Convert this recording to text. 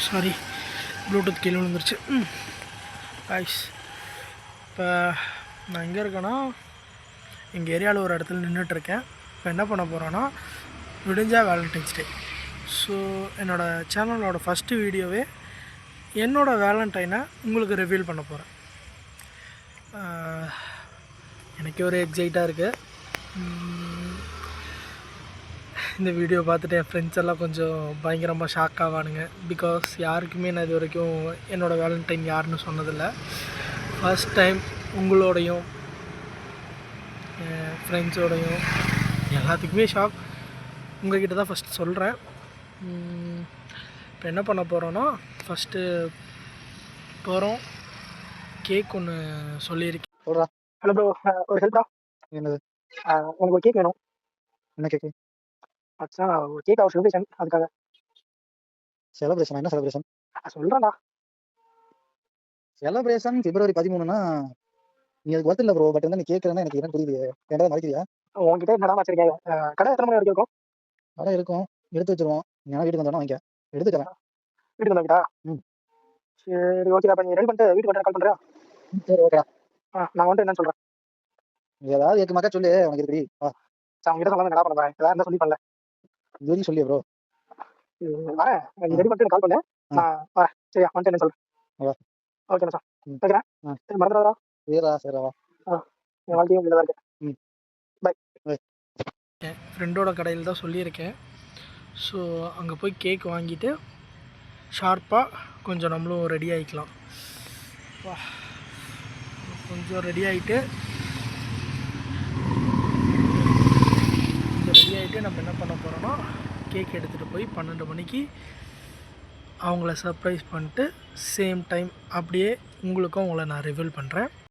Sorry, Bluetooth கீழே விழுந்துருச்சு. Ice, இப்போ நான் எங்கே இருக்கேன்னா, எங்கள் ஏரியாவில் ஒரு இடத்துல நின்றுட்டுருக்கேன். இப்போ என்ன பண்ண போகிறேன்னா, விடிஞ்சா வேலண்டைன்ஸ் டே. ஸோ என்னோடய சேனலோட ஃபஸ்ட்டு வீடியோவே என்னோடய வேலண்டைனை உங்களுக்கு ரிவீல் பண்ண போகிறேன். எனக்கே ஒரு எக்ஸைட்டாக இருக்குது. இந்த வீடியோ பார்த்துட்டு என் ஃப்ரெண்ட்ஸ் எல்லாம் கொஞ்சம் பயங்கரமாக ஷாக் ஆவானுங்க. பிகாஸ் யாருக்குமே நான் இது வரைக்கும் என்னோடய வேலண்டைன் யாருன்னு சொன்னதில்லை. ஃபர்ஸ்ட் டைம் உங்களோடையும் என் ஃப்ரெண்ட்ஸோடையும் எல்லாத்துக்குமே ஷாக். உங்கள்கிட்ட தான் ஃபஸ்ட்டு சொல்கிறேன். இப்போ என்ன பண்ண போகிறோன்னா, ஃபஸ்ட்டு போகிறோம். கேக் ஒன்று சொல்லியிருக்கேன். சொல்கிறா. ஹலோ ப்ரோ, ஒரு ஹெல்ப்டா. என்னது? எனக்கு ஒரு கேக் வேணும். என்ன கேக்கு? மச்சான், ஒரு கேக் ஒரு செலிப்ரேஷன், அதுக்காக. செலிப்ரேஷன்? என்ன செலிப்ரேஷன்? சொல்கிறேன்டா. செலிப்ரேஷன் பிப்ரவரி 13னா நீ அதுக்கு ஒர்த்து இல்லை ப்ரோ. பட் வந்து நீ கேட்குறேன்னா எனக்கு என்ன புரியுது. ஏன்டா மறைக்கிறியா? உங்ககிட்ட என்னடா வச்சிருக்கேன்? கடை எத்தனை மணி வரைக்கும் இருக்கும்? கடை இருக்கும், எடுத்து வச்சிருவோம். நீ வீட்டுக்கு வந்தோன்னா வாங்கிக்க, எடுத்து தரேன். வீட்டுக்கு வந்துட்டா? சரி, ஓகே. அப்போ நீ ரெடி பண்ணிட்டு வீட்டுக்கு வந்து கால் பண்ணுறியா? சரி, ஓகே. நான் வந்துட்டு என்னன்னு சொல்கிறேன். ஏதாவது ஏற்க மக்கா சொல்லு, உனக்கு எப்படி? அவங்ககிட்ட சொல்லாமல் என்ன பண்ண போகிறேன்? ஏதாவது இருந்தால் சொல்லி பண்ணல. இது வரைக்கும் சொல்லியா ப்ரோ? வரேன், நீ ரெடி பண்ணிட்டு கால் பண்ணு. நான் வரேன். சரியா? வந்துட்டு என்ன சொல்லு. ஓகே மச்சான், வைக்கிறேன். மறந்துடாதா? சரிடா, சரிடா. என் வாழ்க்கையும் இங்கே தான் இருக்கு. பை. என் ஃப்ரெண்டோட கடையில் தான் சொல்லியிருக்கேன். ஸோ அங்கே போய் கேக் வாங்கிட்டு ஷார்ப்பாக கொஞ்சம் நம்மளும் ரெடி ஆகிக்கலாம். கொஞ்சம் ரெடி ஆகிட்டு நம்ம என்ன பண்ண போகிறோன்னா, கேக் எடுத்துகிட்டு போய் 12 மணிக்கு அவங்கள சர்ப்ரைஸ் பண்ணிட்டு சேம் டைம் அப்படியே உங்களுக்கும் அவங்கள நான் ரிவீல் பண்ணுறேன்.